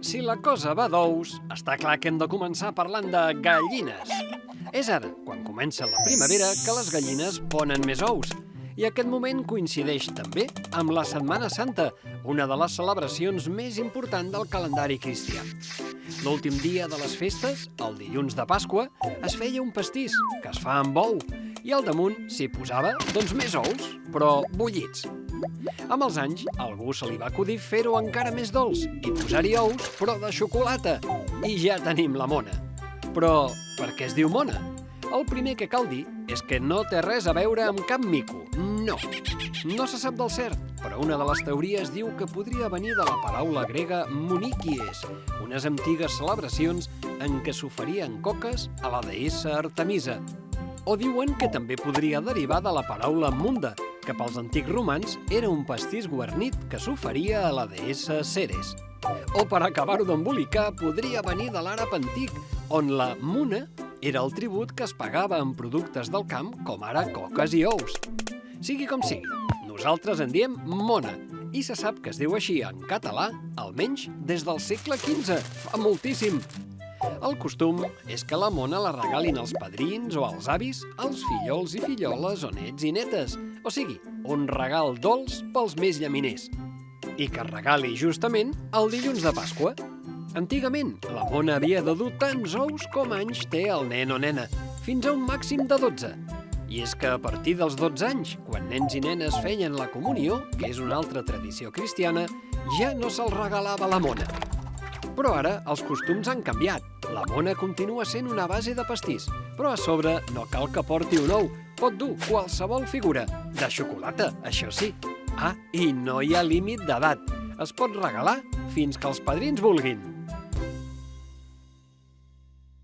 Si la cosa va d'ous, està clar que hem de començar parlant de gallines. És ara, quan comença la primavera, que les gallines ponen més ous. I aquest moment coincideix també amb la Setmana Santa, una de les celebracions més importants del calendari cristià. L'últim dia de les festes, el dilluns de Pasqua, es feia un pastís, que es fa amb ou, i al damunt s'hi posava, doncs, més ous, però bullits. Amb els anys, a algú se li va acudir fer-ho encara més dolç i posar-hi ous, però de xocolata. I ja tenim la mona. Però per què es diu mona? El primer que cal dir és que no té res a veure amb cap mico. No. No se sap del cert, però una de les teories diu que podria venir de la paraula grega monikies, unes antigues celebracions en què s'oferien coques a la deessa Artemisa. O diuen que també podria derivar de la paraula munda, que pels antics romans era un pastís guarnit que s'oferia a la deessa Ceres. O per acabar-ho d'embolicar, podria venir de l'àrab antic, on la muna era el tribut que es pagava en productes del camp, com ara coques i ous. Sigui com sigui, nosaltres en diem mona, i se sap que es diu així en català, almenys des del segle XV, fa moltíssim. El costum és que la mona la regalin als padrins o als avis, als fillols i filloles o nets i netes, o sigui, un regal dolç pels més llaminers. I que es regali justament el dilluns de Pasqua. Antigament, la mona havia de dur tants ous com anys té el nen o nena, fins a un màxim de 12. I és que a partir dels 12 anys, quan nens i nenes feien la comunió, que és una altra tradició cristiana, ja no se'ls regalava la mona. Però ara els costums han canviat. La mona continua sent una base de pastís, però a sobre no cal que porti un ou, pot dur qualsevol figura. De xocolata, això sí. Ah, i no hi ha límit d'edat. Es pot regalar fins que els padrins vulguin.